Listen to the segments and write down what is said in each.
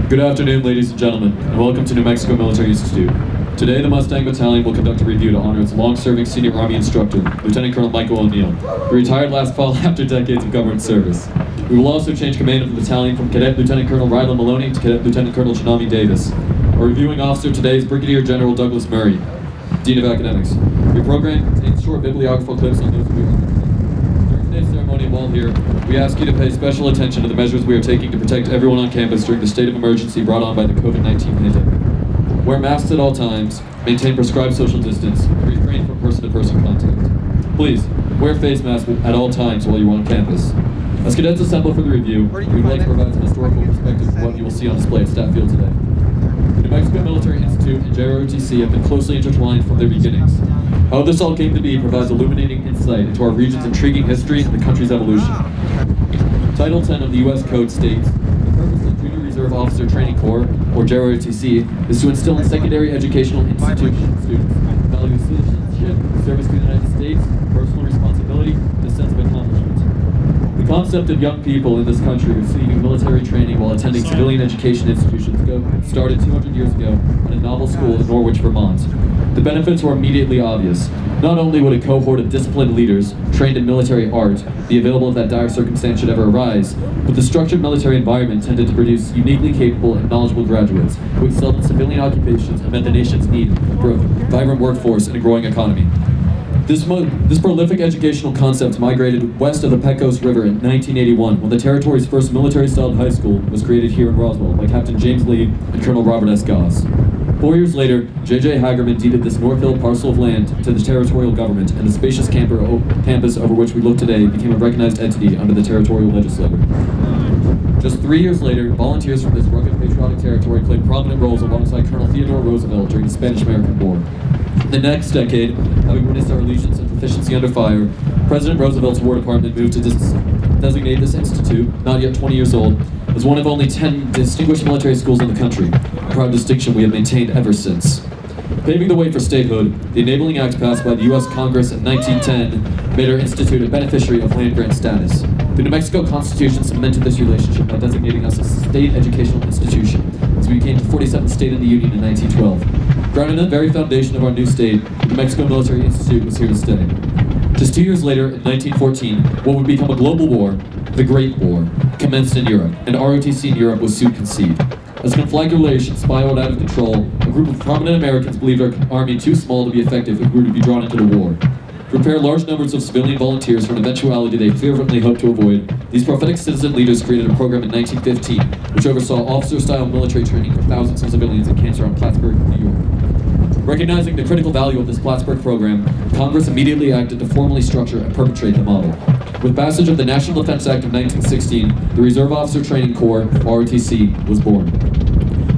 Good afternoon, ladies and gentlemen, and welcome to New Mexico Military Institute. Today, the Mustang Battalion will conduct a review to honor its long-serving senior Army instructor, Lieutenant Colonel Michael O'Neill, who retired last fall after decades of government service. We will also change command of the battalion from Cadet Lieutenant Colonel Rylan Maloney to Cadet Lieutenant Colonel Janami Davis. Our reviewing officer today is Brigadier General Douglas Murray, Dean of Academics. Your program contains short bibliographical clips on those we are. During today's ceremony, while here, we ask you to pay special attention to the measures we are taking to protect everyone on campus during the state of emergency brought on by the COVID-19 pandemic. Wear masks at all times, maintain prescribed social distance, refrain from person-to-person contact. Please, wear face masks at all times while you are on campus. As cadets assemble for the review, we would like to provide some historical perspective of what you will see on display at Staff Field today. The New Mexico Military Institute and JROTC have been closely intertwined from their beginnings. How this all came to be provides illuminating insight into our region's intriguing history and the country's evolution. Title 10 of the U.S. Code states, the purpose of Junior Reserve Officer Training Corps, or JROTC, is to instill in secondary educational institutions students value of citizenship, service to the United States, personal responsibility, and a sense of accomplishment. The concept of young people in this country receiving military training while attending civilian education institutions started 200 years ago at a novel school in Norwich, Vermont. The benefits were immediately obvious. Not only would a cohort of disciplined leaders, trained in military art, be available if that dire circumstance should ever arise, but the structured military environment tended to produce uniquely capable and knowledgeable graduates who excelled in civilian occupations and met the nation's need for a vibrant workforce and a growing economy. This prolific educational concept migrated west of the Pecos River in 1981 when the territory's first military-styled high school was created here in Roswell by Captain James Lee and Colonel Robert S. Goss. 4 years later, J.J. Hagerman deeded this North Hill parcel of land to the territorial government, and the spacious campus over which we look today became a recognized entity under the territorial legislature. Just 3 years later, volunteers from this rugged patriotic territory played prominent roles alongside Colonel Theodore Roosevelt during the Spanish-American War. In the next decade, having witnessed our allegiance and proficiency under fire, President Roosevelt's War Department moved to designate this institute, not yet 20 years old, as one of only 10 distinguished military schools in the country, a proud distinction we have maintained ever since. Paving the way for statehood, the Enabling Act passed by the U.S. Congress in 1910 made our institute a beneficiary of land-grant status. The New Mexico Constitution cemented this relationship by designating us a state educational institution, as we became the 47th state in the Union in 1912. Grounded in the very foundation of our new state, the New Mexico Military Institute was here to stay. Just 2 years later, in 1914, what would become a global war, the Great War, commenced in Europe, and ROTC in Europe was soon conceived. As conflagration spiraled out of control, a group of prominent Americans believed our army too small to be effective if we were to be drawn into the war. To prepare large numbers of civilian volunteers for an eventuality they fervently hoped to avoid, these prophetic citizen leaders created a program in 1915, which oversaw officer-style military training for thousands of civilians in camps around Plattsburgh, New York. Recognizing the critical value of this Plattsburgh program, Congress immediately acted to formally structure and perpetrate the model. With passage of the National Defense Act of 1916, the Reserve Officer Training Corps, ROTC, was born.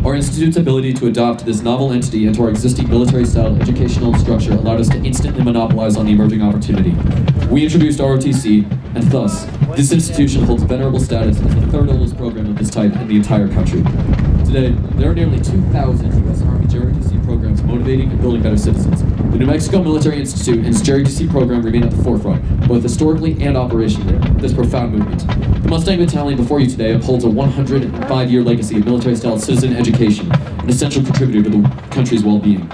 Our institute's ability to adopt this novel entity into our existing military-style educational structure allowed us to instantly monopolize on the emerging opportunity. We introduced ROTC, and thus, this institution holds venerable status as the third oldest program of this type in the entire country. Today, there are nearly 2,000 U.S. Army JROTC programs motivating and building better citizens. The New Mexico Military Institute and its JROTC program remain at the forefront, both historically and operationally, of this profound movement. The Mustang Battalion before you today upholds a 105-year legacy of military-style citizen education, an essential contributor to the country's well-being.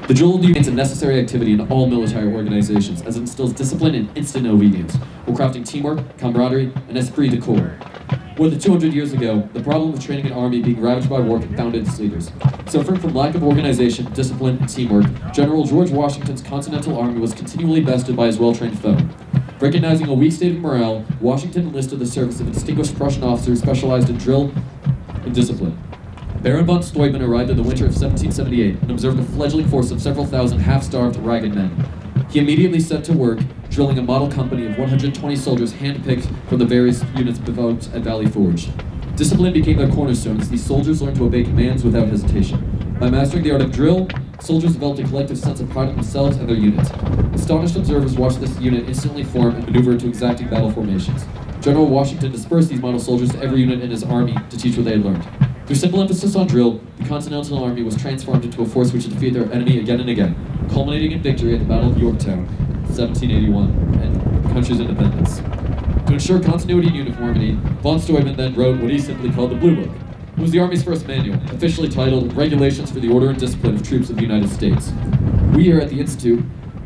The drill remains a necessary activity in all military organizations, as it instills discipline and instant obedience, while crafting teamwork, camaraderie, and esprit de corps. More than 200 years ago, the problem of training an army being ravaged by war confounded its leaders. Suffering from lack of organization, discipline, and teamwork, General George Washington's Continental Army was continually bested by his well-trained foe. Recognizing a weak state of morale, Washington enlisted the service of a distinguished Prussian officer who specialized in drill and discipline. Baron von Steuben arrived in the winter of 1778 and observed a fledgling force of several thousand half-starved, ragged men. He immediately set to work, drilling a model company of 120 soldiers hand-picked from the various units developed at Valley Forge. Discipline became their cornerstone as these soldiers learned to obey commands without hesitation. By mastering the art of drill, soldiers developed a collective sense of pride in themselves and their units. Astonished observers watched this unit instantly form and maneuver into exacting battle formations. General Washington dispersed these model soldiers to every unit in his army to teach what they had learned. Through simple emphasis on drill, the Continental Army was transformed into a force which would defeat their enemy again and again, culminating in victory at the Battle of Yorktown in 1781 and the country's independence. To ensure continuity and uniformity, von Steuben then wrote what he simply called the Blue Book. It was the Army's first manual, officially titled Regulations for the Order and Discipline of Troops of the United States. We here at the Institute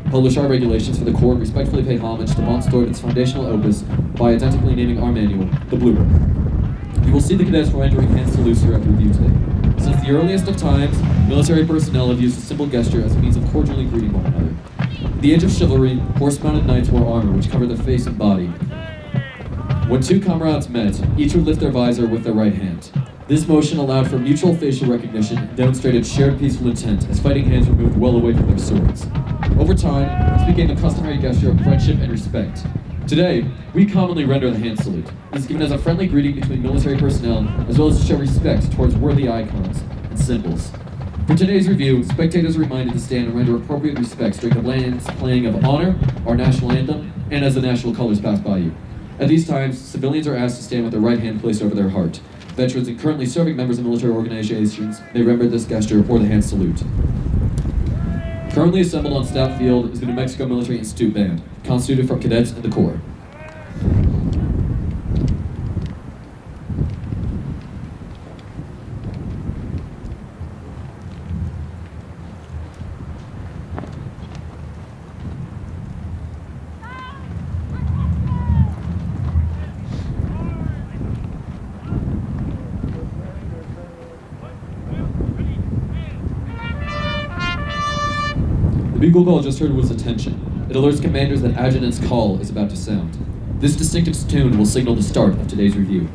publish our regulations for the Corps and respectfully pay homage to von Steuben's foundational opus by identically naming our manual the Blue Book. You will see the cadets rendering hand salutes throughout the review today. Since the earliest of times, military personnel have used a simple gesture as a means of cordially greeting one another. In the age of chivalry, horse-mounted knights wore armor which covered their face and body. When two comrades met, each would lift their visor with their right hand. This motion allowed for mutual facial recognition and demonstrated shared peaceful intent as fighting hands were moved well away from their swords. Over time, this became a customary gesture of friendship and respect. Today, we commonly render the hand salute. It is given as a friendly greeting between military personnel, as well as to show respect towards worthy icons and symbols. For today's review, spectators are reminded to stand and render appropriate respects during the band's playing of Honor, our national anthem, and as the national colors pass by you. At these times, civilians are asked to stand with their right hand placed over their heart. Veterans and currently serving members of military organizations may render this gesture or the hand salute. Currently assembled on Staff Field is the New Mexico Military Institute Band, constituted from cadets and the Corps. The bugle call just heard was attention. It alerts commanders that adjutant's call is about to sound. This distinctive tune will signal the start of today's review.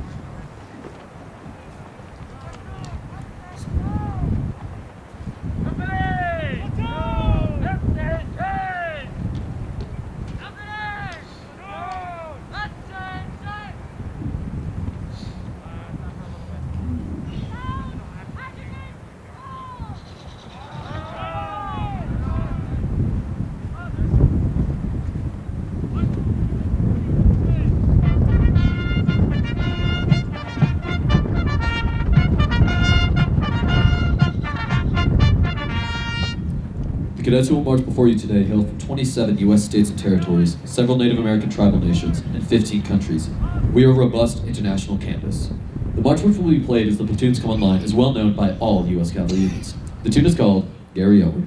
The cadets who will march before you today hail from 27 U.S. states and territories, several Native American tribal nations, and 15 countries. We are a robust international campus. The march which will be played as the platoons come online is well known by all U.S. cavalry units. The tune is called Gary Owen.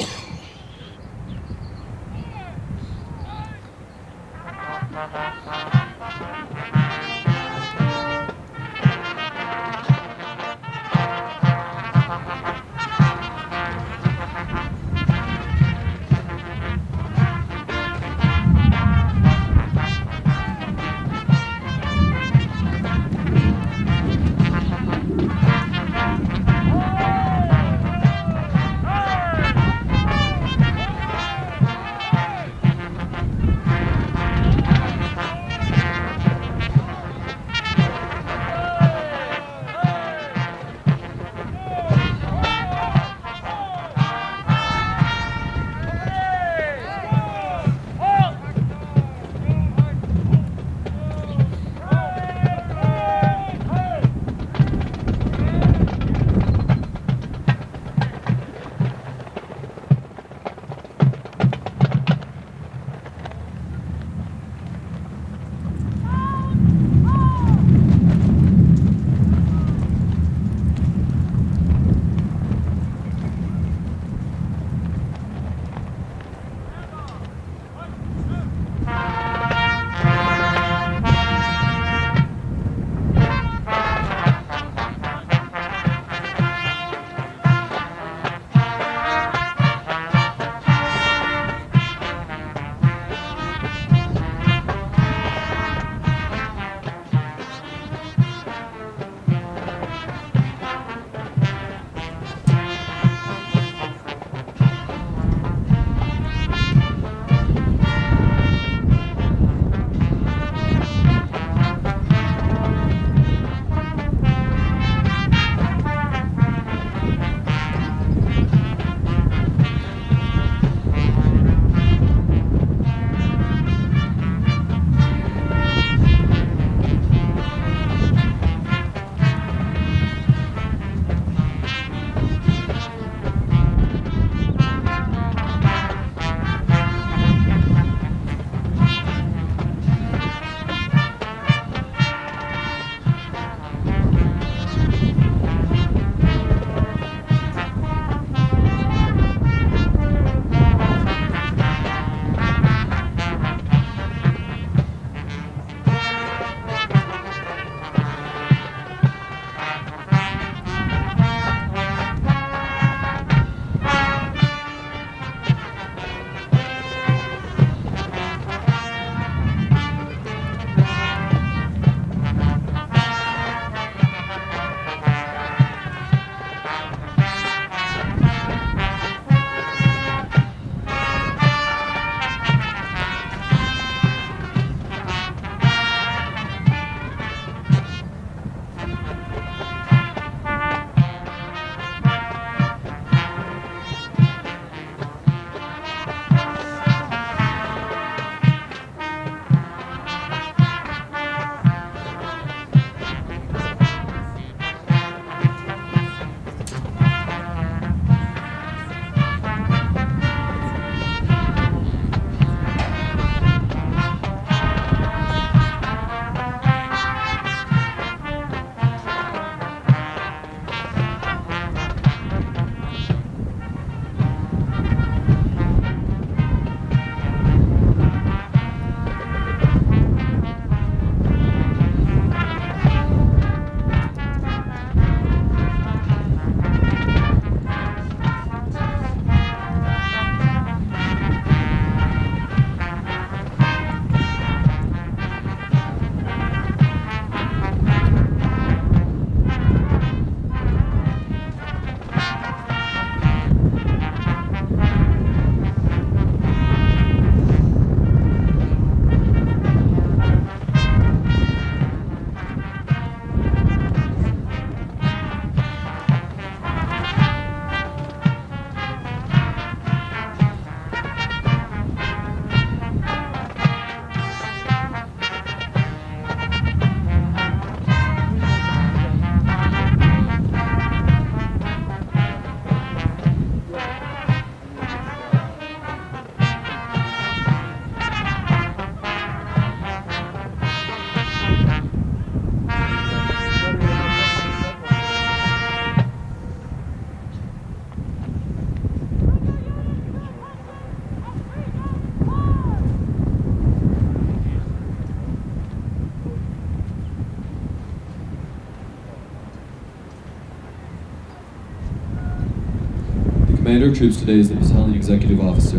commander of troops today is the battalion executive officer,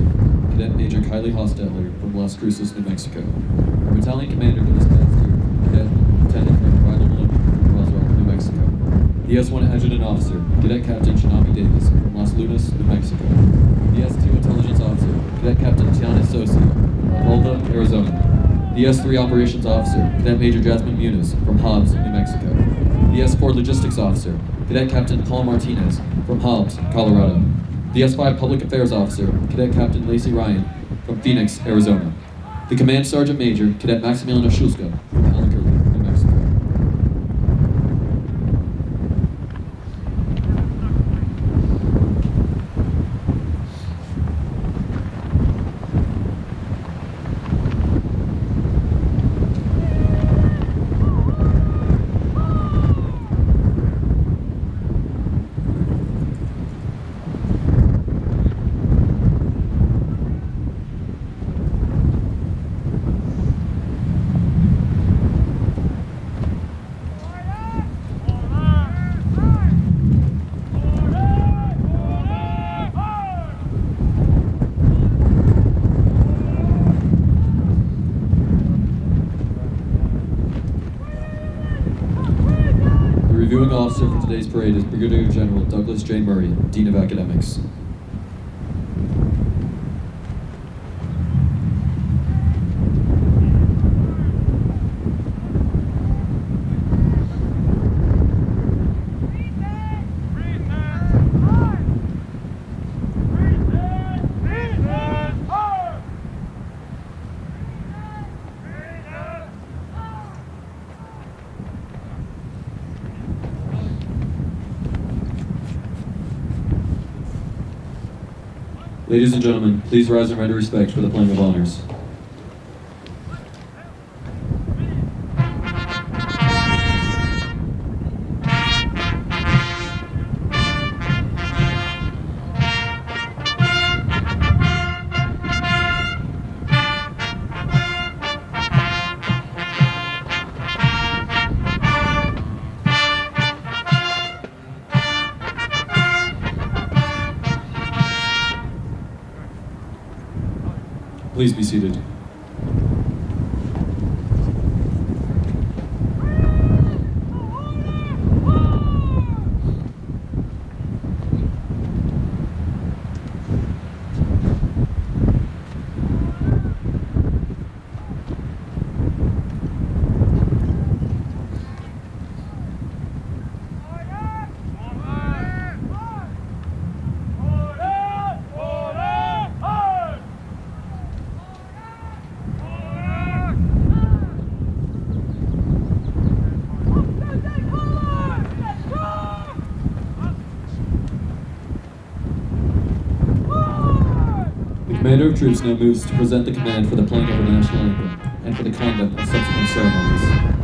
Cadet Major Kylie Hostetler from Las Cruces, New Mexico. Our battalion commander for this past year, Cadet Lieutenant Colonel Riley Maloney from Roswell, New Mexico. The S1 Adjutant Officer, Cadet Captain Shinami Davis from Las Lunas, New Mexico. The S2 Intelligence Officer, Cadet Captain Tiana Sosi from Alda, Arizona. The S3 Operations Officer, Cadet Major Jasmine Muniz from Hobbs, New Mexico. The S4 Logistics Officer, Cadet Captain Paul Martinez from Hobbs, Colorado. The S5 Public Affairs Officer, Cadet Captain Lacey Ryan from Phoenix, Arizona. The Command Sergeant Major, Cadet Maximiliano Schulska from Albuquerque, New Mexico. The reviewing officer for today's parade is Brigadier General Douglas J. Murray, Dean of Academics. Ladies and gentlemen, please rise and render respect for the playing of honors. Please be seated. The Commander of Troops now moves to present the command for the playing of the national anthem and for the conduct of subsequent ceremonies.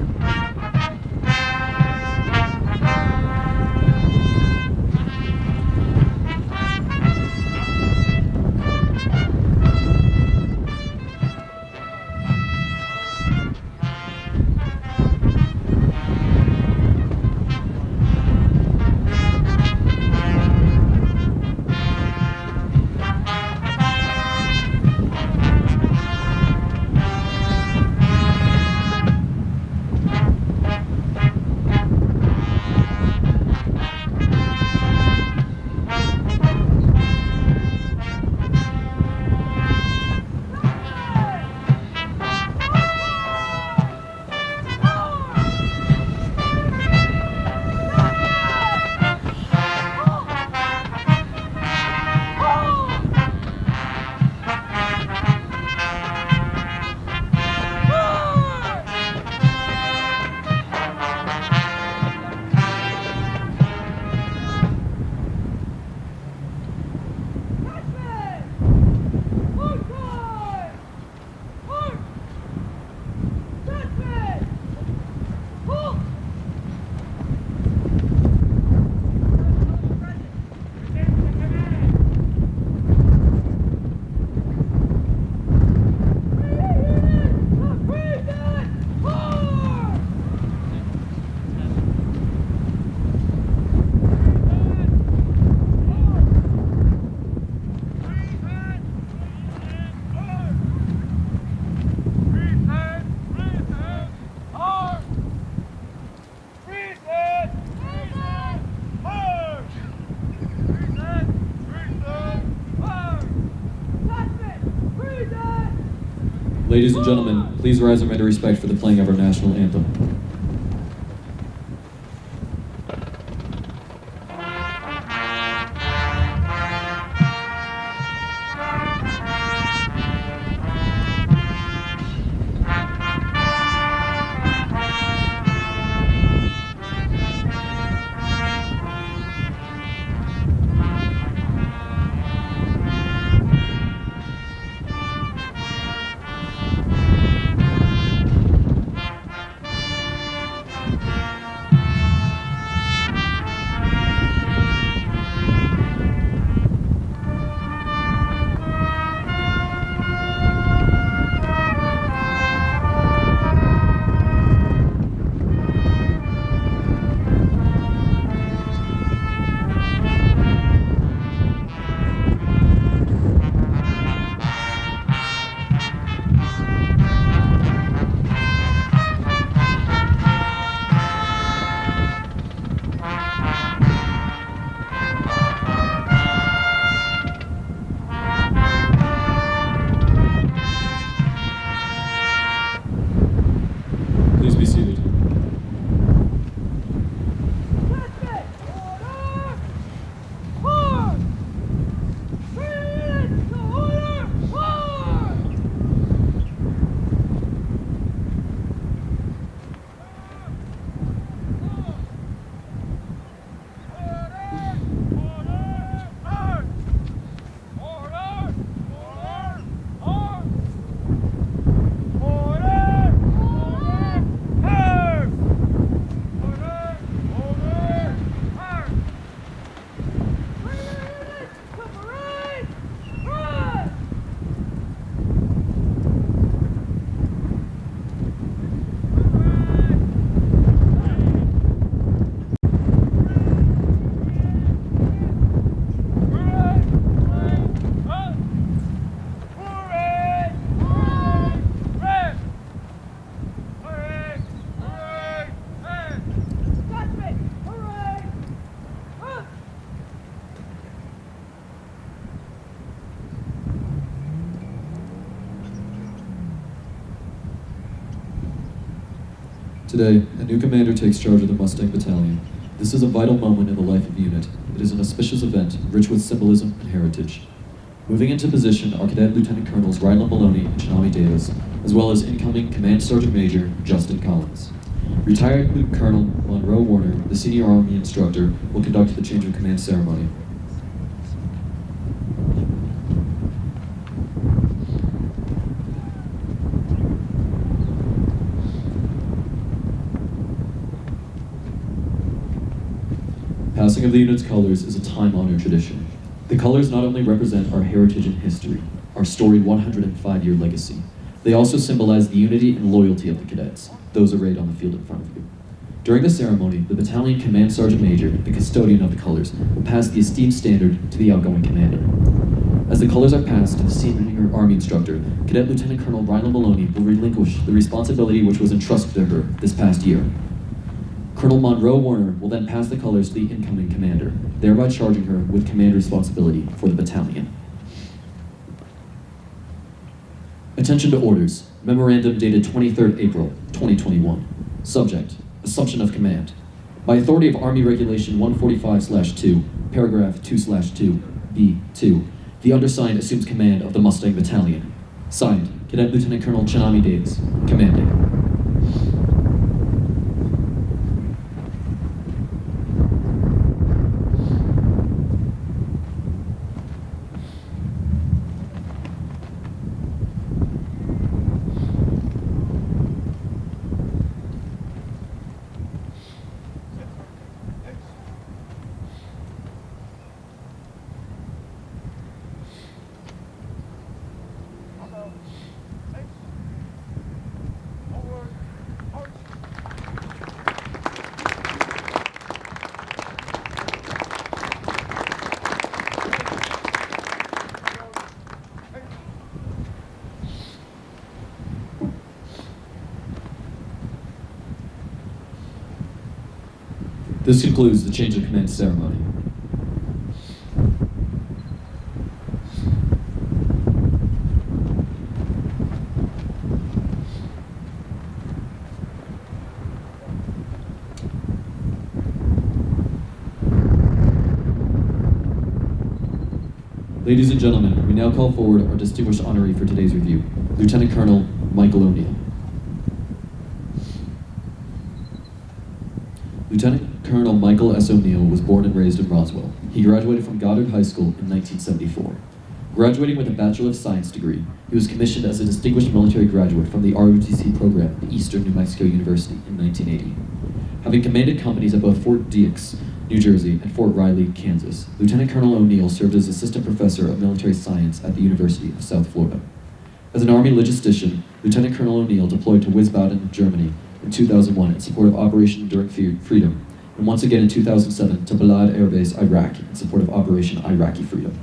Ladies and gentlemen, please rise and render respect for the playing of our national anthem. Please be seated. Today, a new commander takes charge of the Mustang Battalion. This is a vital moment in the life of the unit. It is an auspicious event, rich with symbolism and heritage. Moving into position are Cadet Lieutenant Colonels Ryland Maloney and Shinami Davis, as well as incoming Command Sergeant Major Justin Collins. Retired Lieutenant Colonel Monroe Warner, the Senior Army Instructor, will conduct the change of command ceremony. Passing of the unit's colors is a time-honored tradition. The colors not only represent our heritage and history, our storied 105-year legacy, they also symbolize the unity and loyalty of the cadets, those arrayed on the field in front of you. During the ceremony, the Battalion Command Sergeant Major, the custodian of the colors, will pass the esteemed standard to the outgoing commander. As the colors are passed to the Senior Army Instructor, Cadet Lieutenant Colonel Ryland Maloney will relinquish the responsibility which was entrusted to her this past year. Colonel Monroe Warner will then pass the colors to the incoming commander, thereby charging her with command responsibility for the battalion. Attention to orders. Memorandum dated 23rd April, 2021. Subject: Assumption of command. By authority of Army Regulation 145/2, paragraph 2/2, B2, the undersigned assumes command of the Mustang Battalion. Signed, Cadet Lieutenant Colonel Shinami Davis, commanding. This concludes the change of command ceremony. Ladies and gentlemen, we now call forward our distinguished honoree for today's review, Lieutenant Colonel Michael O'Neill. Lieutenant Colonel Michael S. O'Neill was born and raised in Roswell. He graduated from Goddard High School in 1974. Graduating with a Bachelor of Science degree, he was commissioned as a distinguished military graduate from the ROTC program at Eastern New Mexico University in 1980. Having commanded companies at both Fort Dix, New Jersey, and Fort Riley, Kansas, Lieutenant Colonel O'Neill served as Assistant Professor of Military Science at the University of South Florida. As an Army logistician, Lieutenant Colonel O'Neill deployed to Wiesbaden, Germany in 2001 in support of Operation Enduring Freedom, and once again in 2007 to Balad Air Base, Iraq, in support of Operation Iraqi Freedom.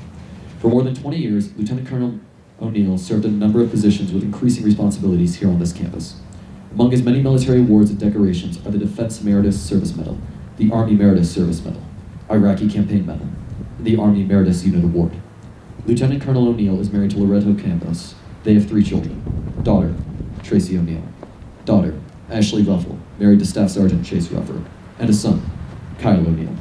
For more than 20 years, Lieutenant Colonel O'Neill served in a number of positions with increasing responsibilities here on this campus. Among his many military awards and decorations are the Defense Meritorious Service Medal, the Army Meritorious Service Medal, Iraqi Campaign Medal, and the Army Meritorious Unit Award. Lieutenant Colonel O'Neill is married to Loretto Campos. They have 3 children. Daughter, Tracy O'Neill. Daughter, Ashley Ruffle, married to Staff Sergeant Chase Ruffer. And a son, Kyle O'Neill.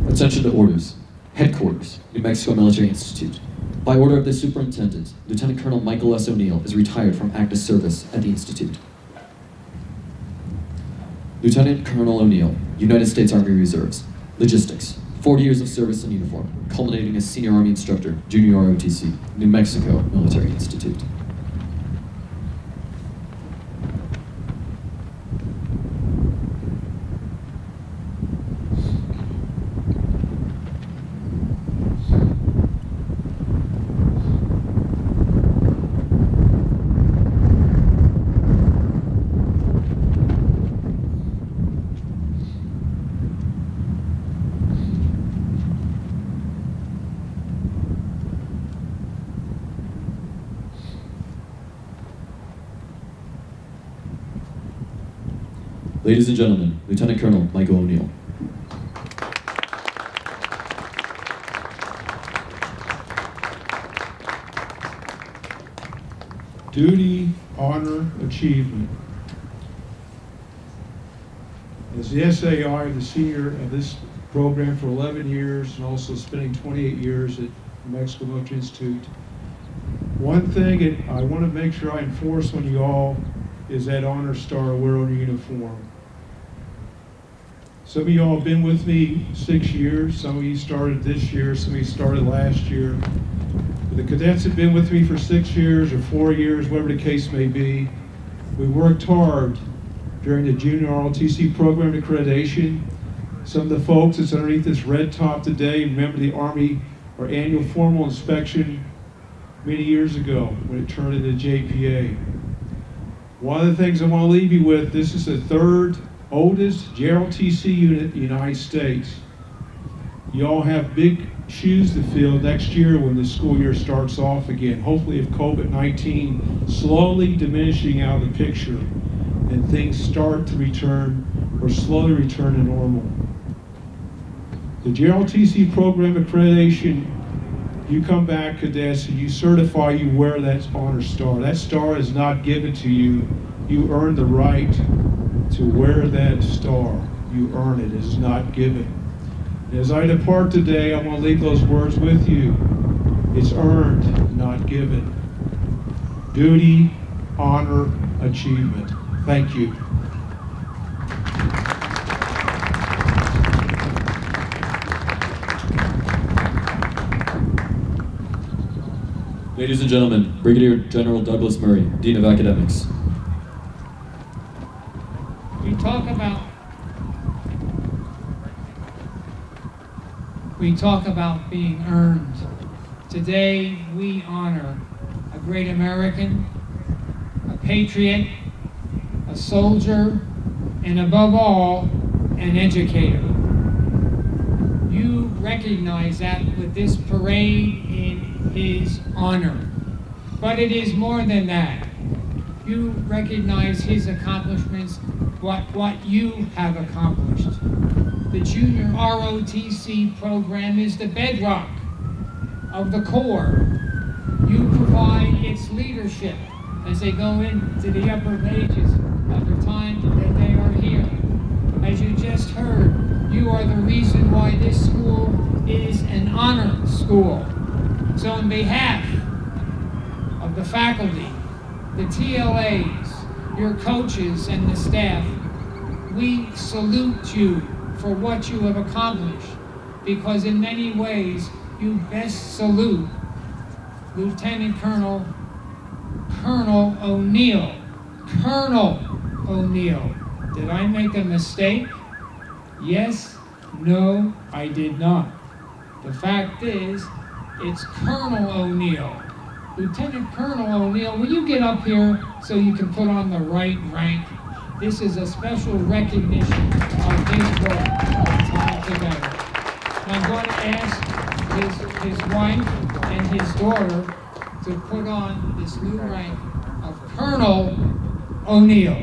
Attention to orders. Headquarters, New Mexico Military Institute. By order of the Superintendent, Lieutenant Colonel Michael S. O'Neill is retired from active service at the Institute. Lieutenant Colonel O'Neill, United States Army Reserves. Logistics, 40 years of service in uniform, culminating as Senior Army Instructor, Junior ROTC, New Mexico Military Institute. Ladies and gentlemen, Lieutenant Colonel Michael O'Neill. Duty, honor, achievement. As the SAR, the senior of this program for 11 years and also spending 28 years at New Mexico Military Institute, one thing I want to make sure I enforce on you all is that honor star wear on your uniform. Some of y'all have been with me 6 years, some of you started this year, some of you started last year. But the cadets have been with me for 6 years or 4 years, whatever the case may be. We worked hard during the Junior ROTC program accreditation. Some of the folks that's underneath this red top today remember the Army, our annual formal inspection many years ago when it turned into JPA. One of the things I want to leave you with, this is the 3rd oldest JROTC unit in the United States. You all have big shoes to fill next year when the school year starts off again. Hopefully if COVID-19 slowly diminishing out of the picture and things start to return or slowly return to normal. The JROTC program accreditation, you come back, cadets, and you certify you wear that honor star. That star is not given to you. You earn the right to wear that star. You earn it. It is not given. And as I depart today, I want to leave those words with you. It's earned, not given. Duty, honor, achievement. Thank you. Ladies and gentlemen, Brigadier General Douglas Murray, Dean of Academics. We talk about being earned. Today we honor a great American, a patriot, a soldier, and above all, an educator. You recognize that with this parade in his honor. But it is more than that. You recognize his accomplishments, what you have accomplished. The junior ROTC program is the bedrock of the Corps. You provide its leadership as they go into the upper ages of the time that they are here. As you just heard, you are the reason why this school is an honor school. So on behalf of the faculty, the TLAs, your coaches, and the staff, we salute you for what you have accomplished, because in many ways you best salute Lieutenant Colonel O'Neill. Colonel O'Neill. Did I make a mistake? Yes, no, I did not. The fact is, it's Colonel O'Neill. Lieutenant Colonel O'Neill, will you get up here so you can put on the right rank? This is a special recognition of his work time together. And I'm going to ask his wife and his daughter to put on this new rank of Colonel O'Neill.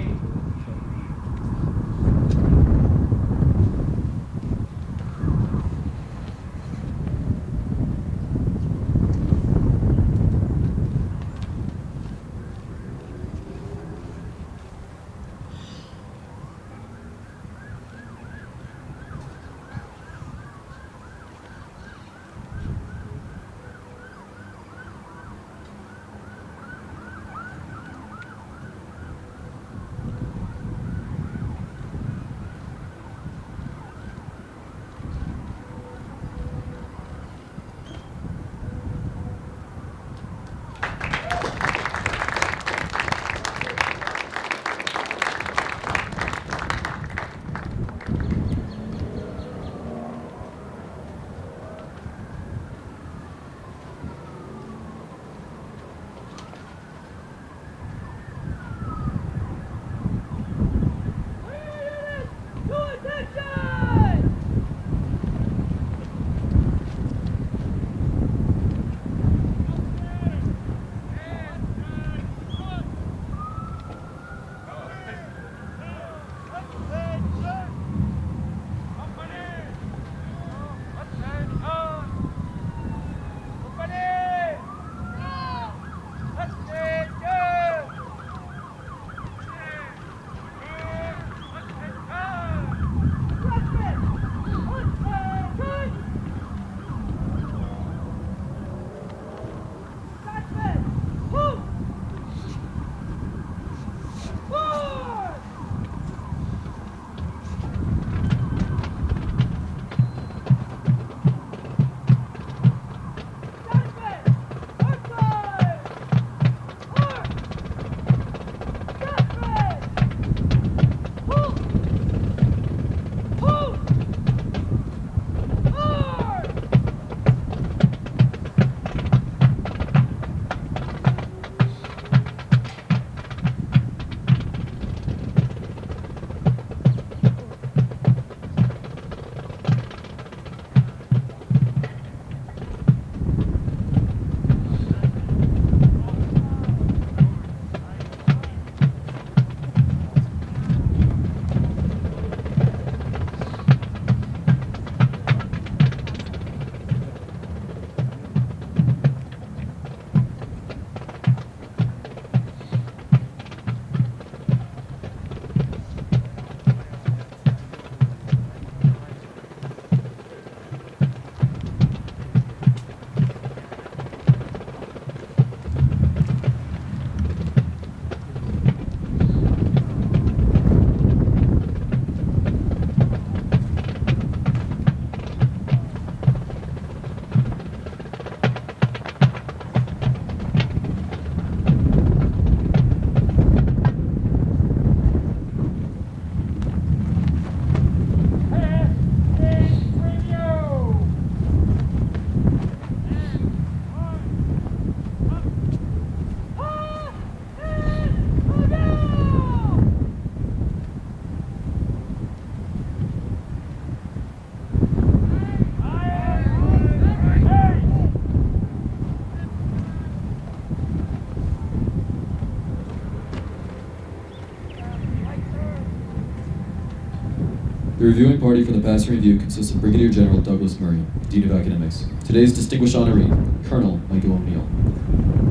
The reviewing party for the passing review consists of Brigadier General Douglas Murray, Dean of Academics, today's distinguished honoree, Colonel Michael O'Neill,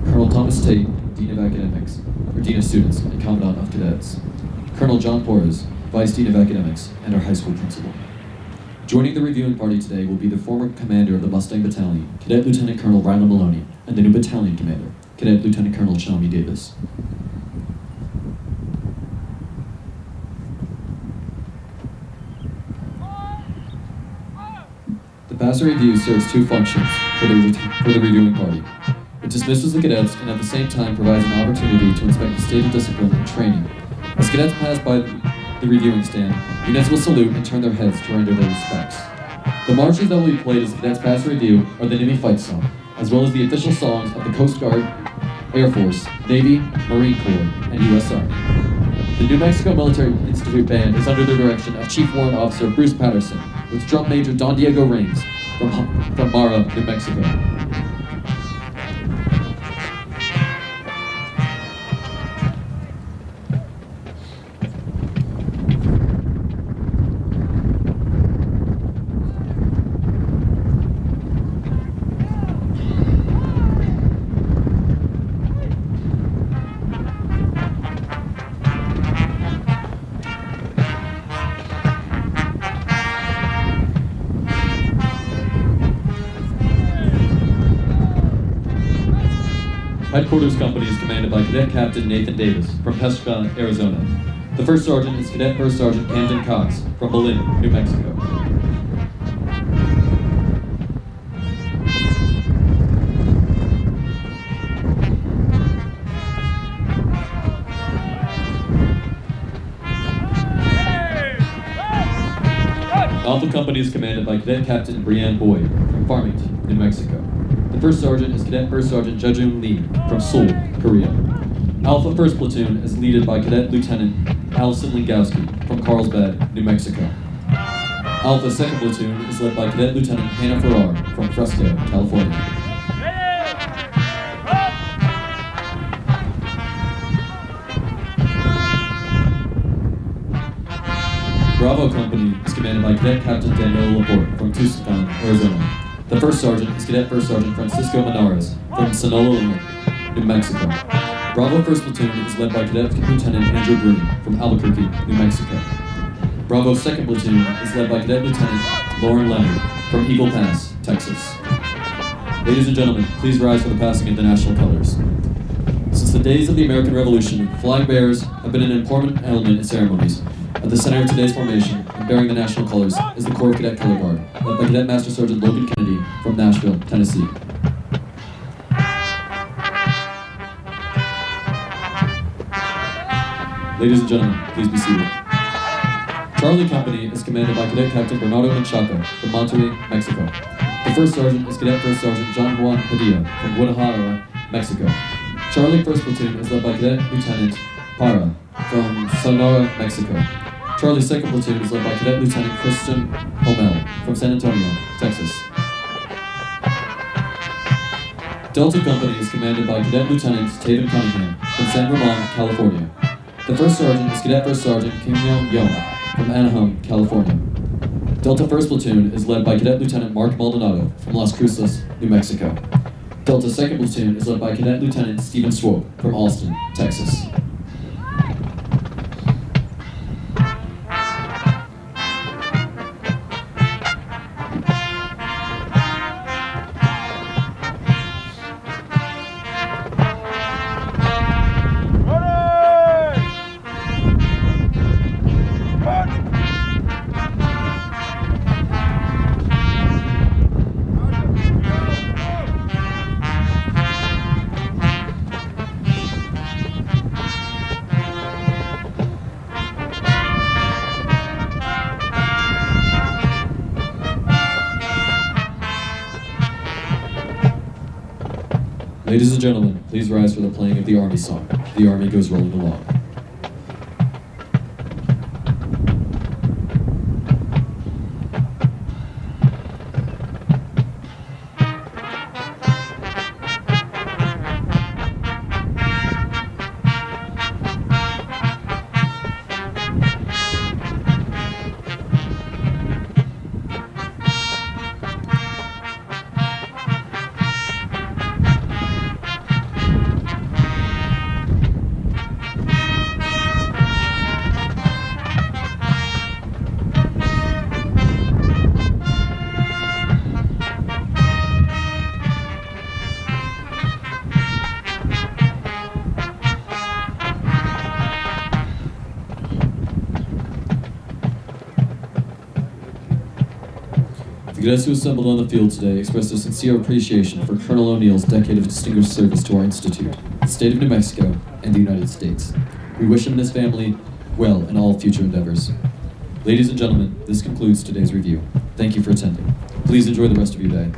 Colonel Thomas Tate, Dean of Academics, or Dean of Students and Commandant of Cadets, Colonel John Porras, Vice Dean of Academics, and our high school principal. Joining the reviewing party today will be the former commander of the Mustang Battalion, Cadet Lieutenant Colonel Rhino Maloney, and the new battalion commander, Cadet Lieutenant Colonel Chalmy Davis. The passing review serves two functions for the reviewing party. It dismisses the cadets and at the same time provides an opportunity to inspect the state of discipline and training. As cadets pass by the reviewing stand, units will salute and turn their heads to render their respects. The marches that will be played as the cadets pass review are the NMMI fight song, as well as the official songs of the Coast Guard, Air Force, Navy, Marine Corps, and U.S. Army. The New Mexico Military Institute Band is under the direction of Chief Warrant Officer Bruce Patterson, with Drum Major Don Diego Raines from Mara, New Mexico. Headquarters Company is commanded by Cadet Captain Nathan Davis from Pesca, Arizona. The First Sergeant is Cadet First Sergeant Camden Cox from Belen, New Mexico. Alpha Company is commanded by Cadet Captain Brianne Boyd from Farmington, New Mexico. The First Sergeant is Cadet First Sergeant Jejun Lee from Seoul, Korea. Alpha First Platoon is led by Cadet Lieutenant Allison Lingowski from Carlsbad, New Mexico. Alpha Second Platoon is led by Cadet Lieutenant Hannah Farrar from Fresno, California. Bravo Company is commanded by Cadet Captain Daniel Laporte from Tucson, Arizona. The First Sergeant is Cadet First Sergeant Francisco Menares from Sonoma, New Mexico. Bravo First Platoon is led by Cadet Lieutenant Andrew Bruni from Albuquerque, New Mexico. Bravo Second Platoon is led by Cadet Lieutenant Lauren Leonard from Eagle Pass, Texas. Ladies and gentlemen, please rise for the passing of the national colors. Since the days of the American Revolution, flag bearers have been an important element in ceremonies. At the center of today's formation, and bearing the national colors, is the Corps Cadet Color Guard, led by Cadet Master Sergeant Logan Kennedy from Nashville, Tennessee. Ladies and gentlemen, please be seated. Charlie Company is commanded by Cadet Captain Bernardo Menchaca from Monterrey, Mexico. The First Sergeant is Cadet First Sergeant John Juan Padilla from Guadalajara, Mexico. Charlie First Platoon is led by Cadet Lieutenant Parra from Sonora, Mexico. Charlie's Second Platoon is led by Cadet Lieutenant Christian Homel from San Antonio, Texas. Delta Company is commanded by Cadet Lieutenant Taven Cunningham from San Ramon, California. The First Sergeant is Cadet First Sergeant Kim Young Young from Anaheim, California. Delta First Platoon is led by Cadet Lieutenant Mark Maldonado from Las Cruces, New Mexico. Delta Second Platoon is led by Cadet Lieutenant Stephen Swope from Austin, Texas. Ladies and gentlemen, please rise for the playing of the Army song, The Army Goes Rolling Along. cadets who assembled on the field today express their sincere appreciation for Colonel O'Neill's decade of distinguished service to our institute, the state of New Mexico, and the United States. We wish him and his family well in all future endeavors. Ladies and gentlemen, this concludes today's review. Thank you for attending. Please enjoy the rest of your day.